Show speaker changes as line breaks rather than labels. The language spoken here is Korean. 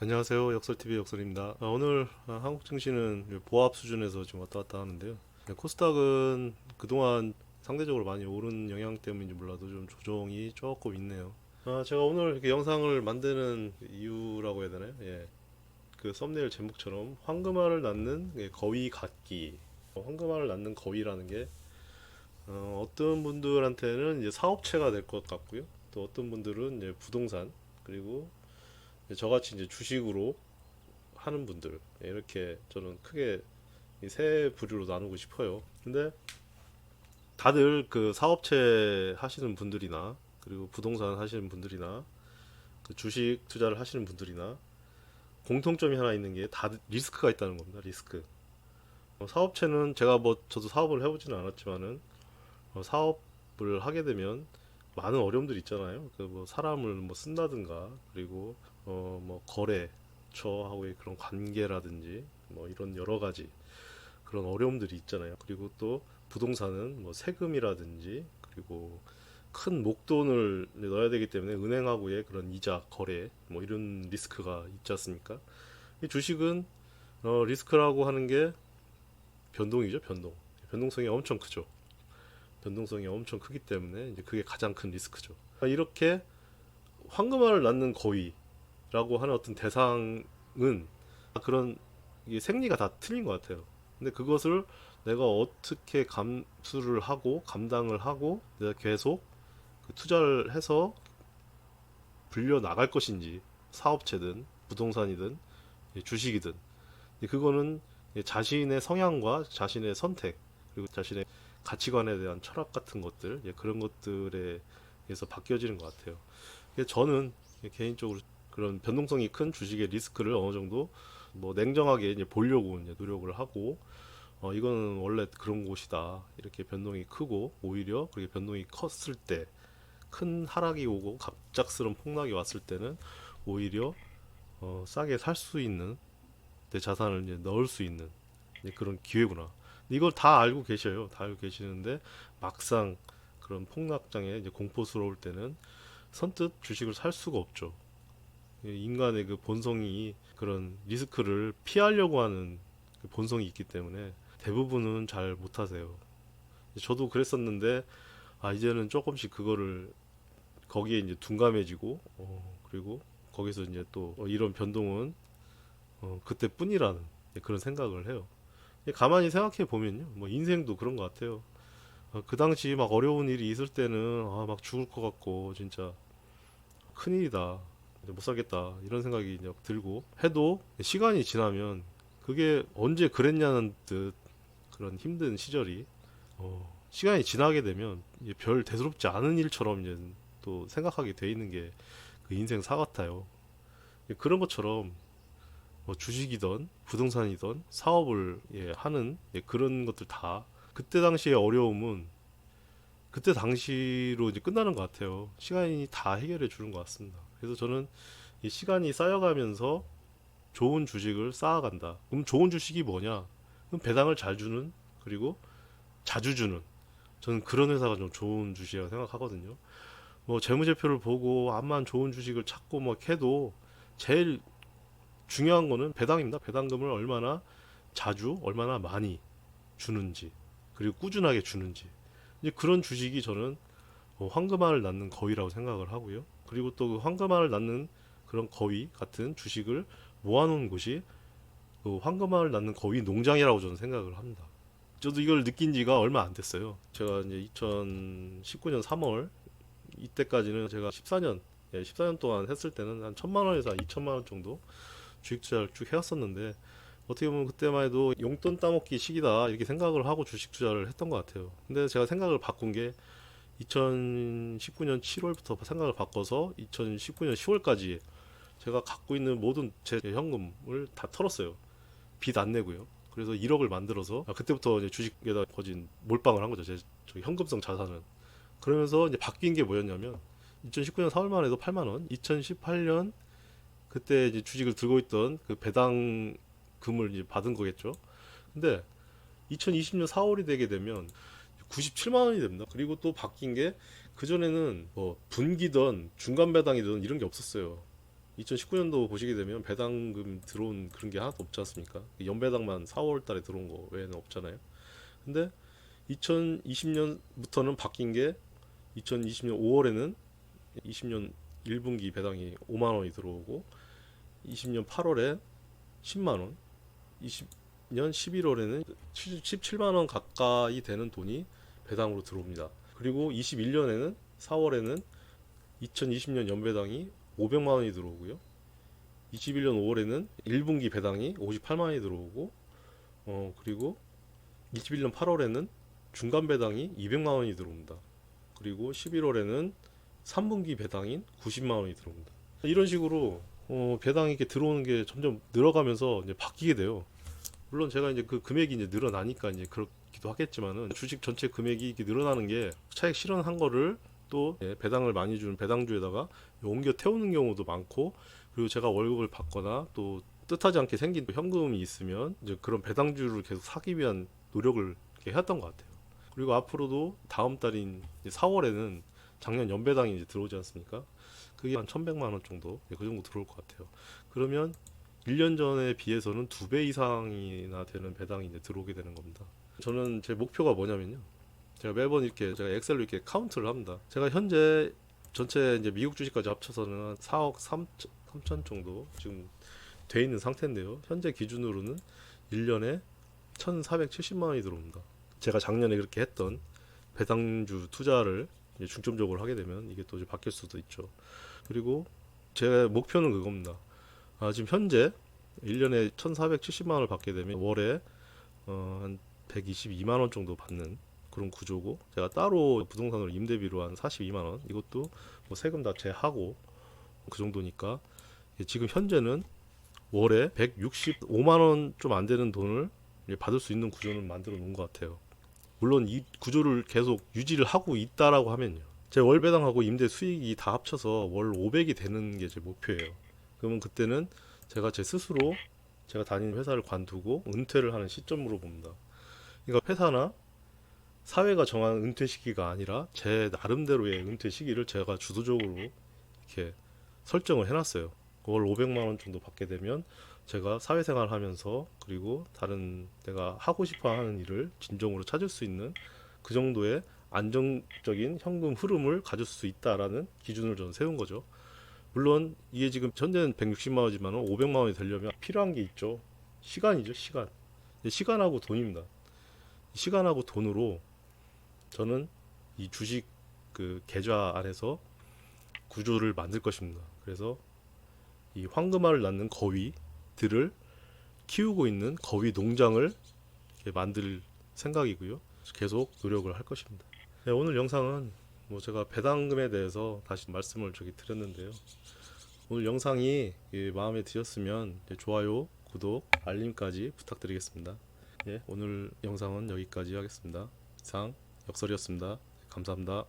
안녕하세요. 역설TV 역설입니다. 오늘 한국 증시는 보합 수준에서 지금 왔다 갔다 하는데요. 코스닥은 그동안 상대적으로 많이 오른 영향 때문인지 몰라도 좀 조정이 조금 있네요. 제가 오늘 이렇게 영상을 만드는 이유라고 해야 되나요? 예. 그 썸네일 제목처럼 황금알을 낳는 거위 갖기. 황금알을 낳는 거위라는 게 어떤 분들한테는 이제 사업체가 될 것 같고요. 또 어떤 분들은 이제 부동산, 그리고 저같이 이제 주식으로 하는 분들, 이렇게 저는 크게 이 세 부류로 나누고 싶어요. 근데 다들 그 사업체 하시는 분들이나, 그리고 부동산 하시는 분들이나, 그 주식 투자를 하시는 분들이나 공통점이 하나 있는 게 다 리스크가 있다는 겁니다. 리스크. 사업체는 제가 뭐 저도 사업을 해보지는 않았지만은 사업을 하게 되면 많은 어려움들이 있잖아요. 그 뭐 사람을 뭐 쓴다든가, 그리고 뭐 거래처하고의 그런 관계라든지 뭐 이런 여러 가지 그런 어려움들이 있잖아요. 그리고 또 부동산은 뭐 세금이라든지, 그리고 큰 목돈을 넣어야 되기 때문에 은행하고의 그런 이자 거래 뭐 이런 리스크가 있지 않습니까? 이 주식은 리스크라고 하는 게 변동이죠. 변동성이 엄청 크죠. 변동성이 엄청 크기 때문에 이제 그게 가장 큰 리스크죠. 이렇게 황금알을 낳는 거위라고 하는 어떤 대상은 그런 생리가 다 틀린 것 같아요. 근데 그것을 내가 어떻게 감수를 하고 감당을 하고 내가 계속 그 투자를 해서 불려 나갈 것인지, 사업체든 부동산이든 주식이든, 그거는 자신의 성향과 자신의 선택, 그리고 자신의 가치관에 대한 철학 같은 것들, 그런 것들에 의해서 바뀌어지는 것 같아요. 저는 개인적으로 그런 변동성이 큰 주식의 리스크를 어느 정도 뭐 냉정하게 이제 보려고 이제 노력을 하고, 이거는 원래 그런 곳이다, 이렇게 변동이 크고, 오히려 그렇게 변동이 컸을 때, 큰 하락이 오고 갑작스러운 폭락이 왔을 때는 오히려 싸게 살 수 있는, 내 자산을 이제 넣을 수 있는 이제 그런 기회구나. 이걸 다 알고 계셔요. 다 알고 계시는데 막상 그런 폭락장에 이제 공포스러울 때는 선뜻 주식을 살 수가 없죠. 인간의 그 본성이 그런 리스크를 피하려고 하는 그 본성이 있기 때문에 대부분은 잘 못하세요. 저도 그랬었는데 이제는 조금씩 그거를 거기에 이제 둔감해지고, 그리고 거기서 이제 또 이런 변동은 그때뿐이라는 그런 생각을 해요. 가만히 생각해 보면요, 뭐 인생도 그런 것 같아요. 그 당시 막 어려운 일이 있을 때는 막 죽을 것 같고 진짜 큰일이다, 이제 못 살겠다, 이런 생각이 이제 들고 해도 시간이 지나면 그게 언제 그랬냐는 듯 그런 힘든 시절이 시간이 지나게 되면 이제 별 대수롭지 않은 일처럼 이제 또 생각하게 돼 있는 게 그 인생 사 같아요. 그런 것처럼 뭐 주식이든 부동산이든 사업을 하는 그런 것들 다 그때 당시의 어려움은 그때 당시로 이제 끝나는 것 같아요. 시간이 다 해결해 주는 것 같습니다. 그래서 저는 이 시간이 쌓여가면서 좋은 주식을 쌓아간다. 그럼 좋은 주식이 뭐냐? 그럼 배당을 잘 주는, 그리고 자주 주는, 저는 그런 회사가 좀 좋은 주식이라고 생각하거든요. 뭐 재무제표를 보고 암만 좋은 주식을 찾고 뭐 해도 제일 중요한 거는 배당입니다. 배당금을 얼마나 자주, 얼마나 많이 주는지, 그리고 꾸준하게 주는지. 이제 그런 주식이 저는 황금알을 낳는 거위라고 생각을 하고요. 그리고 또 그 황금알을 낳는 그런 거위 같은 주식을 모아놓은 곳이 그 황금알을 낳는 거위 농장이라고 저는 생각을 합니다. 저도 이걸 느낀 지가 얼마 안 됐어요. 제가 이제 2019년 3월 이때까지는 제가 14년, 14년 동안 했을 때는 한 1,000만 원에서 2천만 원 정도 주식 투자를 쭉 해왔었는데, 어떻게 보면 그때만 해도 용돈 따먹기 시기다 이렇게 생각을 하고 주식 투자를 했던 것 같아요. 근데 제가 생각을 바꾼 게 2019년 7월부터 생각을 바꿔서 2019년 10월까지 제가 갖고 있는 모든 제 현금을 다 털었어요. 빚 안 내고요. 그래서 1억을 만들어서 그때부터 이제 주식에다 거진 몰빵을 한 거죠. 제 현금성 자산은. 그러면서 이제 바뀐 게 뭐였냐면 2019년 4월만 해도 8만 원, 2018년 그때 이제 주식을 들고 있던 그 배당금을 이제 받은 거겠죠. 근데 2020년 4월이 되게 되면 97만 원이 됩니다. 그리고 또 바뀐 게, 그전에는 뭐 분기든 중간 배당이든 이런 게 없었어요. 2019년도 보시게 되면 배당금 들어온 그런 게 하나도 없지 않습니까? 연배당만 4월 달에 들어온 거 외에는 없잖아요. 근데 2020년부터는 바뀐 게 2020년 5월에는 20년 1분기 배당이 5만 원이 들어오고 20년 8월에 10만 원, 20년 11월에는 17만 원 가까이 되는 돈이 배당으로 들어옵니다. 그리고 21년에는 4월에는 2020년 연배당이 500만 원이 들어오고요. 21년 5월에는 1분기 배당이 58만 원이 들어오고 그리고 21년 8월에는 중간 배당이 200만 원이 들어옵니다. 그리고 11월에는 3분기 배당인 90만 원이 들어옵니다. 이런 식으로 배당이 이렇게 들어오는 게 점점 늘어가면서 이제 바뀌게 돼요. 물론 제가 이제 그 금액이 이제 늘어나니까 이제 그렇기도 하겠지만은 주식 전체 금액이 이렇게 늘어나는 게 차익 실현한 거를 또 배당을 많이 주는 배당주에다가 옮겨 태우는 경우도 많고, 그리고 제가 월급을 받거나 또 뜻하지 않게 생긴 현금이 있으면 이제 그런 배당주를 계속 사기 위한 노력을 이렇게 했던 것 같아요. 그리고 앞으로도 다음 달인 4월에는 작년 연배당이 이제 들어오지 않습니까? 그게 한 1,100만 원 정도, 그 정도 들어올 것 같아요. 그러면 1년 전에 비해서는 2배 이상이나 되는 배당이 이제 들어오게 되는 겁니다. 저는 제 목표가 뭐냐면요. 제가 매번 이렇게 제가 엑셀로 이렇게 카운트를 합니다. 제가 현재 전체 이제 미국 주식까지 합쳐서는 4억 3천 정도 지금 돼 있는 상태인데요. 현재 기준으로는 1년에 1,470만 원이 들어옵니다. 제가 작년에 그렇게 했던 배당주 투자를 이제 중점적으로 하게 되면 이게 또 이제 바뀔 수도 있죠. 그리고 제 목표는 그겁니다. 지금 현재 1년에 1,470만 원을 받게 되면 월에 한 122만 원 정도 받는 그런 구조고, 제가 따로 부동산으로 임대비로 한 42만 원, 이것도 뭐 세금 다 제하고 그 정도니까 지금 현재는 월에 165만 원 좀 안 되는 돈을 받을 수 있는 구조는 만들어 놓은 것 같아요. 물론 이 구조를 계속 유지를 하고 있다라고 하면요, 제 월 배당하고 임대 수익이 다 합쳐서 월 500이 되는 게 제 목표예요. 그러면 그때는 제가 제 스스로 제가 다니는 회사를 관두고 은퇴를 하는 시점으로 봅니다. 그러니까 회사나 사회가 정한 은퇴 시기가 아니라 제 나름대로의 은퇴 시기를 제가 주도적으로 이렇게 설정을 해놨어요. 월 500만 원 정도 받게 되면 제가 사회생활 하면서 그리고 다른 내가 하고 싶어 하는 일을 진정으로 찾을 수 있는 그 정도의 안정적인 현금 흐름을 가질 수 있다라는 기준을 저는 세운 거죠. 물론 이게 지금 현재는 160만 원이지만 500만 원이 되려면 필요한 게 있죠. 시간이죠, 시간. 시간하고 돈입니다. 시간하고 돈으로 저는 이 주식 그 계좌 안에서 구조를 만들 것입니다. 그래서 이 황금알을 낳는 거위들을 키우고 있는 거위 농장을 만들 생각이고요. 계속 노력을 할 것입니다. 네, 오늘 영상은 뭐 제가 배당금에 대해서 다시 말씀을 드렸는데요. 오늘 영상이 마음에 드셨으면 좋아요, 구독, 알림까지 부탁드리겠습니다. 예, 오늘 영상은 여기까지 하겠습니다. 이상 역설이었습니다. 감사합니다.